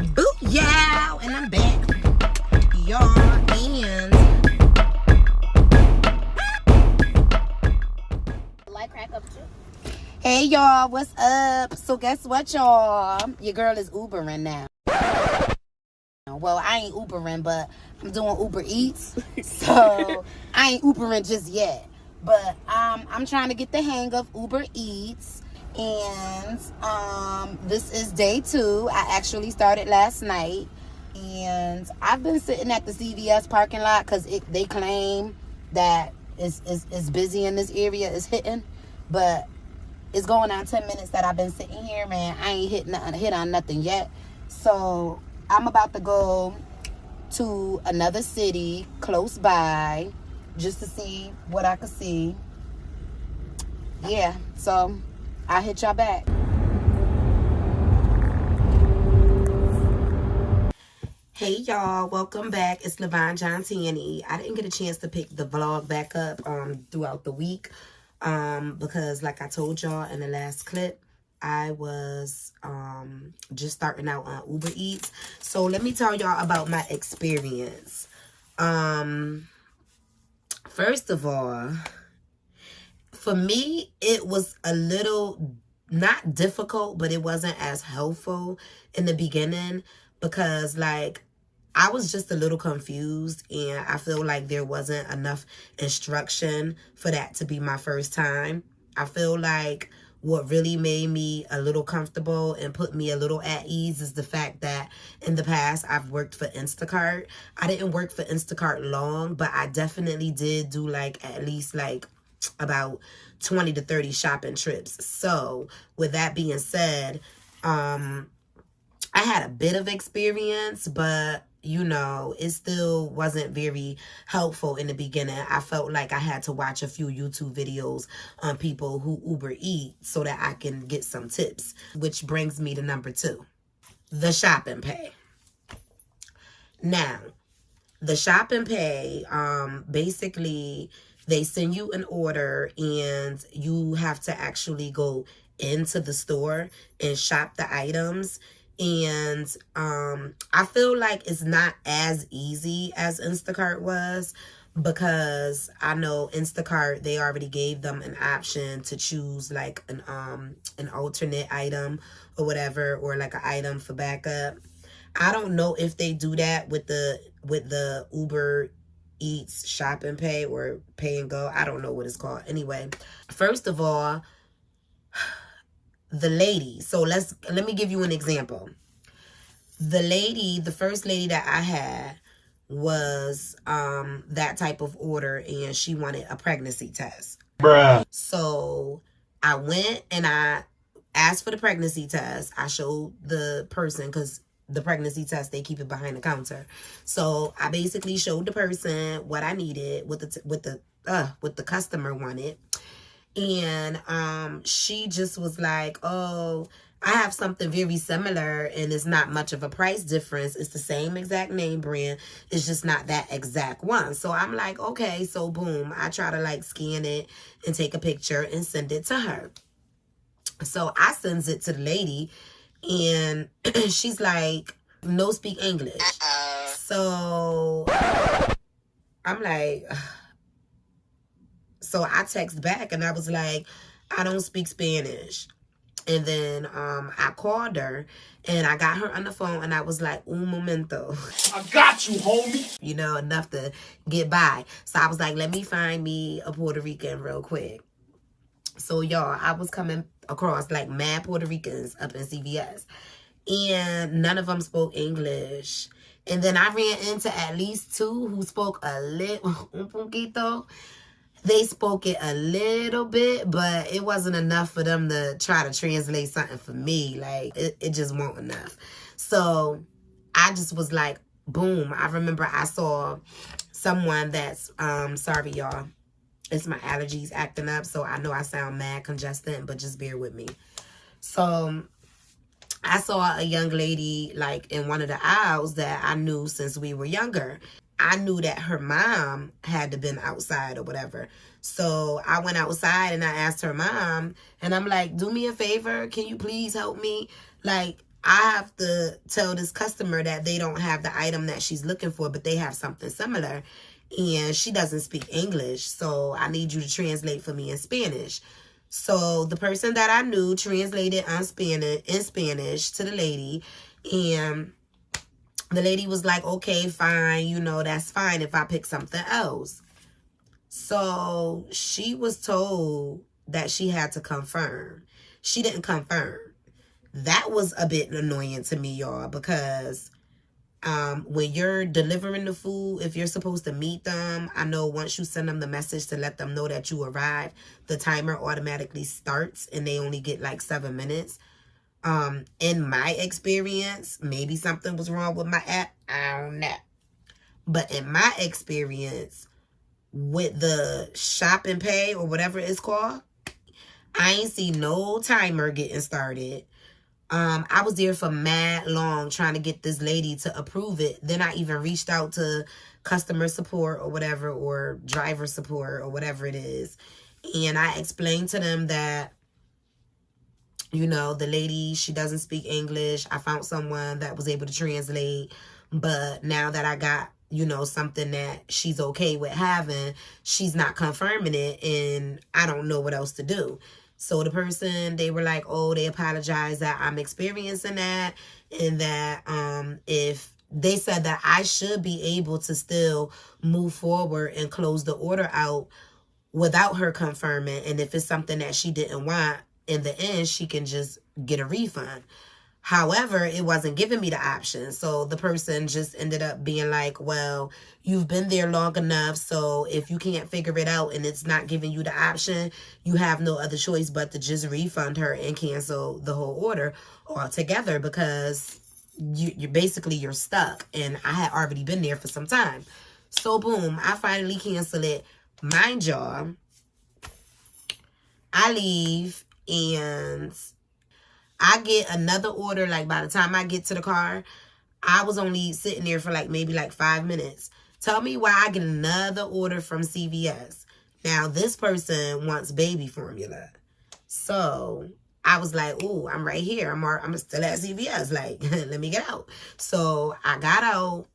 Booyah! And I'm back, y'all. And Light crack up too. hey, y'all, what's up? So guess what, y'all? Your girl is Ubering now. Well, I ain't Ubering, but I'm doing UberEats, so I ain't Ubering just yet. But I'm trying to get the hang of UberEats, and this is day 2. I actually started last night, and I've been sitting at the CVS parking lot because they claim that it's busy in this area, it's hitting, but it's going on 10 minutes that I've been sitting here, man. I ain't hit on nothing yet, so I'm about to go to another city close by just to see what I could see. Yeah, so I'll hit y'all back. Hey y'all, welcome back. It's LevonJohnTanny. I didn't get a chance to pick the vlog back up throughout the week because like I told y'all in the last clip, I was just starting out on UberEats. So let me tell y'all about my experience. First of all, for me, it was a little, not difficult, but it wasn't as helpful in the beginning because, like, I was just a little confused, and I feel like there wasn't enough instruction for that to be my first time. I feel like what really made me a little comfortable and put me a little at ease is the fact that in the past I've worked for Instacart. I didn't work for Instacart long, but I definitely did do like at least like about 20 to 30 shopping trips. So with that being said, I had a bit of experience, but you know, it still wasn't very helpful in the beginning. I felt like I had to watch a few YouTube videos on people who Uber eat so that I can get some tips, which brings me to number 2, the shop and pay. Now, the shop and pay, basically, they send you an order and you have to actually go into the store and shop the items. And I feel like it's not as easy as Instacart was because I know Instacart, they already gave them an option to choose like an alternate item or whatever, or like an item for backup. I don't know if they do that with the Uber Eats shop and pay or pay and go. I don't know what it's called. Anyway, first of all, the lady. So let me give you an example. The first lady that I had was that type of order, and she wanted a pregnancy test. Bruh. So I went and I asked for the pregnancy test. I showed the person, because the pregnancy test, they keep it behind the counter. So I basically showed the person what I needed, what the customer wanted. And she just was like, oh, I have something very similar and it's not much of a price difference. It's the same exact name brand. It's just not that exact one. So I'm like, okay. So boom, I try to like scan it and take a picture and send it to her. So I sends it to the lady and she's like, no speak English. So I'm like, so I text back and I was like, I don't speak Spanish. And then I called her and I got her on the phone and I was like, un momento. I got you, homie. You know, enough to get by. So I was like, let me find me a Puerto Rican real quick. So y'all, I was coming across like mad Puerto Ricans up in CVS. And none of them spoke English. And then I ran into at least 2 who spoke a little, un poquito. They spoke it a little bit, but it wasn't enough for them to try to translate something for me. Like, it just wasn't enough. So I just was like, boom. I remember I saw someone that's, sorry, y'all. It's my allergies acting up, so I know I sound mad congested, but just bear with me. So I saw a young lady, like, in one of the aisles that I knew since we were younger. I knew that her mom had to been outside or whatever. So I went outside and I asked her mom, and I'm like, do me a favor. Can you please help me? Like, I have to tell this customer that they don't have the item that she's looking for, but they have something similar. And she doesn't speak English, so I need you to translate for me in Spanish. So the person that I knew translated in Spanish to the lady. And the lady was like, okay, fine. You know, that's fine if I pick something else. So she was told that she had to confirm. She didn't confirm. That was a bit annoying to me, y'all, because when you're delivering the food, if you're supposed to meet them, I know once you send them the message to let them know that you arrived, the timer automatically starts and they only get like 7 minutes. In my experience, maybe something was wrong with my app. I don't know. But in my experience, with the shop and pay or whatever it's called, I ain't see no timer getting started. I was there for mad long trying to get this lady to approve it. Then I even reached out to customer support or whatever, or driver support or whatever it is. And I explained to them that, you know, the lady, she doesn't speak English. I found someone that was able to translate. But now that I got, you know, something that she's okay with having, she's not confirming it. And I don't know what else to do. So the person, they were like, oh, they apologize that I'm experiencing that. And that if they said that I should be able to still move forward and close the order out without her confirming. And if it's something that she didn't want, in the end, she can just get a refund. However, it wasn't giving me the option. So the person just ended up being like, well, you've been there long enough. So if you can't figure it out and it's not giving you the option, you have no other choice but to just refund her and cancel the whole order altogether, because you're stuck. And I had already been there for some time. So boom, I finally canceled it. Mind y'all, I leave and I get another order. Like by the time I get to the car, I was only sitting there for like maybe like 5 minutes. Tell me why I get another order from CVS. Now this person wants baby formula. So I was like, ooh, I'm right here. I'm still at CVS. Like, let me get out. So I got out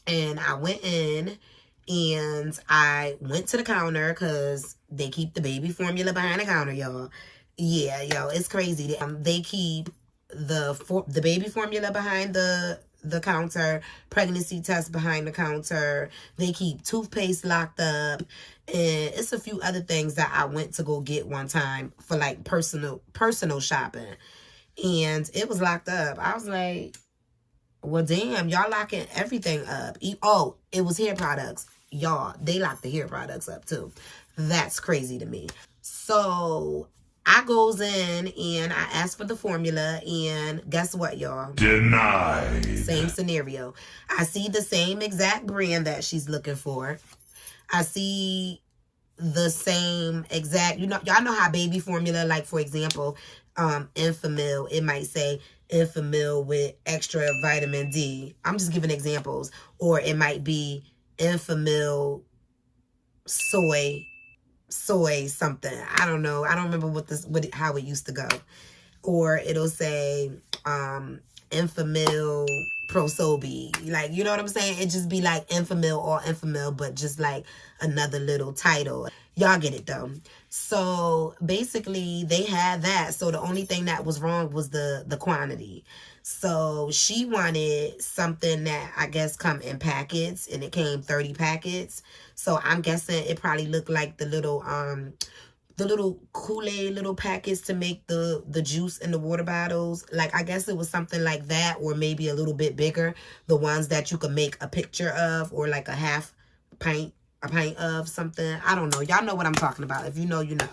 and I went in and I went to the counter because they keep the baby formula behind the counter, y'all. Yeah, yo, it's crazy. They keep the baby formula behind the counter, pregnancy test behind the counter. They keep toothpaste locked up, and it's a few other things that I went to go get one time for like personal shopping, and it was locked up. I was like, well, damn, y'all locking everything up. Oh, it was hair products. Y'all, they locked the hair products up too. That's crazy to me. So I goes in and I ask for the formula, and guess what, y'all? Denied. Same scenario. I see the same exact brand that she's looking for. I see the same exact, you know, y'all know how baby formula, like for example, Enfamil, it might say Enfamil with extra vitamin D. I'm just giving examples. Or it might be Enfamil soy something. I don't know. I don't remember how it used to go. Or it'll say Enfamil Prosobi. Like, you know what I'm saying? It just be like Enfamil or Enfamil, but just like another little title. Y'all get it though. So basically they had that. So the only thing that was wrong was the quantity. So she wanted something that I guess come in packets, and it came 30 packets. So I'm guessing it probably looked like the little Kool-Aid little packets to make the juice in the water bottles. Like, I guess it was something like that, or maybe a little bit bigger. The ones that you could make a picture of, or like a pint of something. I don't know. Y'all know what I'm talking about. If you know, you know.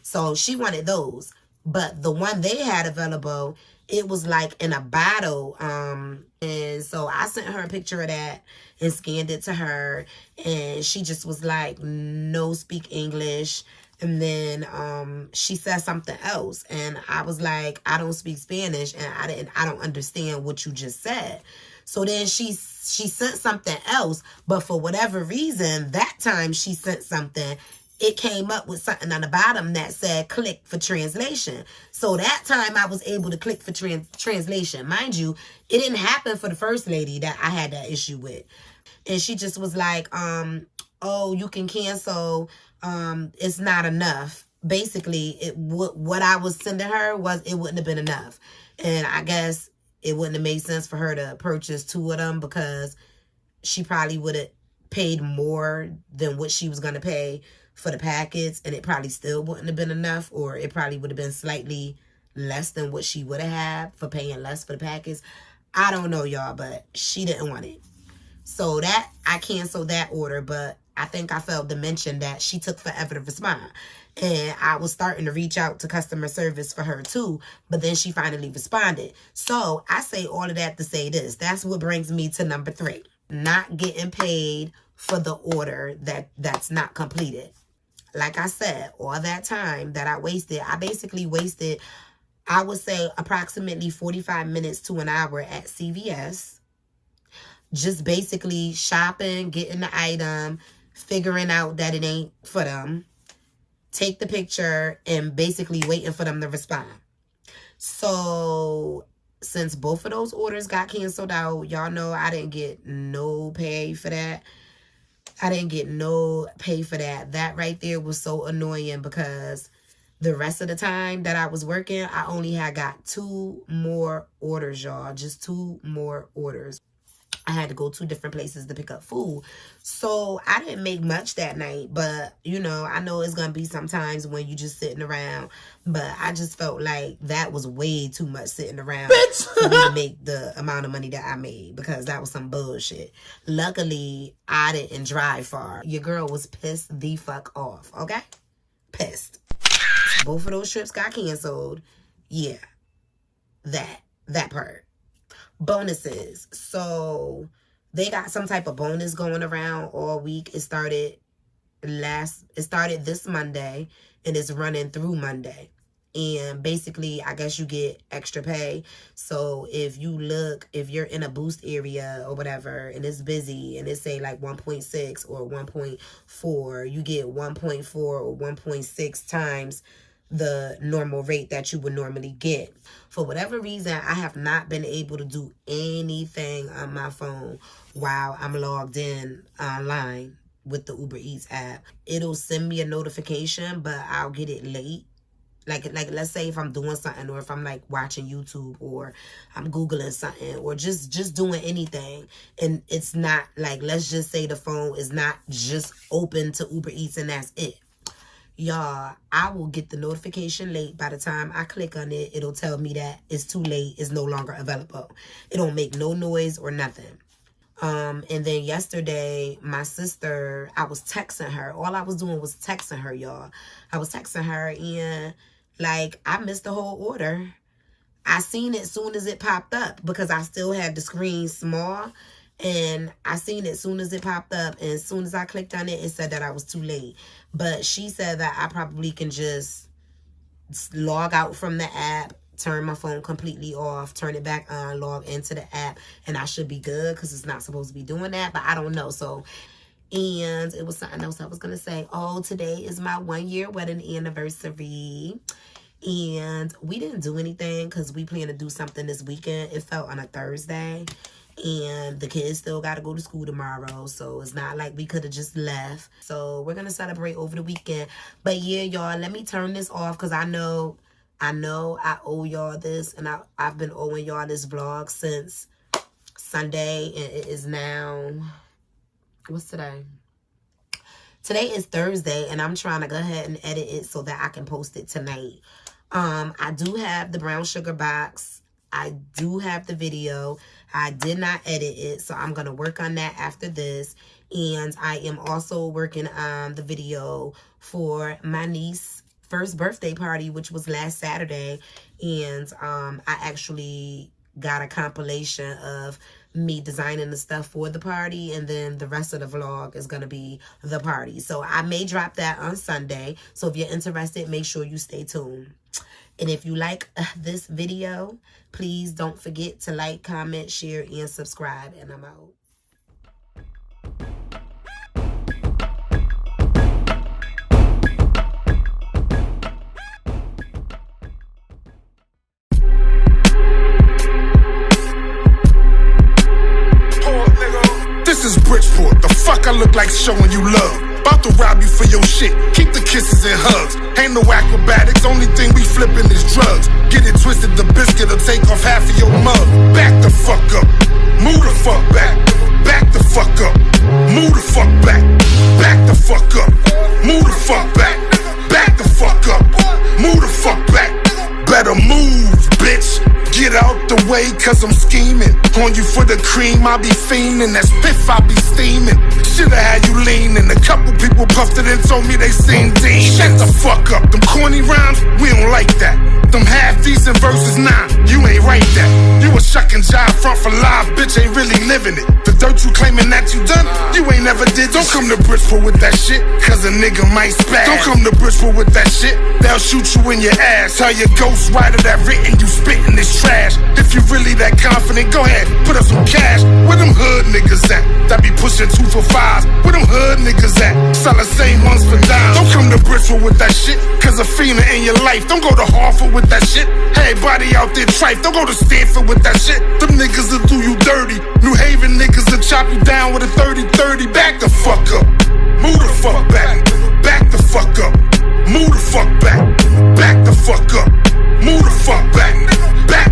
So she wanted those. But the one they had available, it was like in a bottle. And so I sent her a picture of that and scanned it to her. And she just was like, no speak English. And then she said something else. And I was like, I don't speak Spanish, and I don't understand what you just said. So then she sent something else, but for whatever reason, that time she sent something it came up with something on the bottom that said click for translation. So that time I was able to click for translation. Mind you, it didn't happen for the first lady that I had that issue with. And she just was like, oh, you can cancel. It's not enough. Basically, what I was sending her was it wouldn't have been enough. And I guess it wouldn't have made sense for her to purchase 2 of them because she probably would have paid more than what she was going to pay for the packets, and it probably still wouldn't have been enough, or it probably would have been slightly less than what she would have had for paying less for the packets. I don't know, y'all, but she didn't want it. So that, I canceled that order, but I think I failed to mention that she took forever to respond. And I was starting to reach out to customer service for her too, but then she finally responded. So I say all of that to say this. That's what brings me to number 3. Not getting paid for the order that's not completed. Like I said, all that time that I wasted, I basically wasted, I would say, approximately 45 minutes to an hour at CVS. Just basically shopping, getting the item, figuring out that it ain't for them, take the picture, and basically waiting for them to respond. So since both of those orders got canceled out, y'all know I didn't get no pay for that. I didn't get no pay for that. That right there was so annoying because the rest of the time that I was working, I only had got 2 more orders, y'all. Just 2 more orders. I had to go 2 different places to pick up food. So I didn't make much that night. But, you know, I know it's going to be sometimes when you just sitting around. But I just felt like that was way too much sitting around for me to make the amount of money that I made. Because that was some bullshit. Luckily, I didn't drive far. Your girl was pissed the fuck off. Okay? Pissed. Both of those trips got canceled. Yeah. That part. Bonuses. So they got some type of bonus going around all week. It started this Monday and it's running through Monday. And basically, I guess you get extra pay. So if you're in a boost area or whatever and it's busy and it say like 1.6 or 1.4, you get 1.4 or 1.6 times the normal rate that you would normally get. For whatever reason, I have not been able to do anything on my phone while I'm logged in online with the UberEats app. It'll send me a notification, but I'll get it late. Like let's say if I'm doing something, or if I'm like watching YouTube, or I'm Googling something, or just doing anything, and it's not like, let's just say the phone is not just open to UberEats and that's it. Y'all, I will get the notification late. By the time I click on it, it'll tell me that it's too late, it's no longer available. It don't make no noise or nothing. And then yesterday, my sister, I was texting her. All I was doing was texting her, y'all. I was texting her, and like, I missed the whole order. I seen it soon as it popped up because I still had the screen small. And I seen it soon as it popped up. And as soon as I clicked on it, it said that I was too late. But she said that I probably can just log out from the app, turn my phone completely off, turn it back on, log into the app, and I should be good because it's not supposed to be doing that. But I don't know. So, and it was something else I was going to say. Oh, today is my 1-year wedding anniversary. And we didn't do anything because we plan to do something this weekend. It fell on a Thursday. And the kids still got to go to school tomorrow. So it's not like we could have just left. So we're going to celebrate over the weekend. But yeah, y'all, let me turn this off because I know I owe y'all this. And I've been owing y'all this vlog since Sunday. And it is now, what's today? Today is Thursday. And I'm trying to go ahead and edit it so that I can post it tonight. I do have the brown sugar box. I do have the video. I did not edit it, so I'm going to work on that after this. And I am also working on the video for my niece's first birthday party, which was last Saturday. And I actually got a compilation of me designing the stuff for the party, and then the rest of the vlog is going to be the party. So I may drop that on Sunday. So if you're interested, make sure you stay tuned. And if you like this video, please don't forget to like, comment, share, and subscribe. And I'm out. Bridgeport. The fuck I look like showing you love. About to rob you for your shit. Keep the kisses and hugs. Ain't no acrobatics, only thing we flipping is drugs. Get it twisted, the biscuit will take off half of your mug. Back the fuck up. Move the fuck back. Back the fuck up. Move the fuck back. Back the fuck up. Move the fuck back. Back the fuck up. Move the fuck back. Better move, bitch. Get out the way, cause I'm scheming. On you for the cream, I be fiending. That spiff, I be steaming. Shoulda had you leaning. A couple people puffed it and told me they seen demons. Shut the fuck up. Them corny rhymes, we don't like that. Them half-decent verses, nah, you ain't write that. You a shuck and jive front for live, bitch, ain't really living it. The dirt you claiming that you done, you ain't never did. Don't come to Bridgeport with that shit, cause a nigga might spaz. Don't come to Bridgeport with that shit, they'll shoot you in your ass. Tell your ghost writer that written you spitting this trash. If you really that confident, go ahead, put up some cash. Where them hood niggas at? That be pushing 2 for 5s. Where them hood niggas at? Sell the same ones for dimes. Don't come to Bridgeport with that shit, cause a fiend in your life. Don't go to Hartford with that shit. Everybody out there trife. Don't go to Stanford with that shit. Them niggas will do you dirty. New Haven niggas will chop you down with a 30-30. Back the fuck up. Move the fuck back. Back the fuck up. Move the fuck back. Back the fuck up. Move the fuck back. Back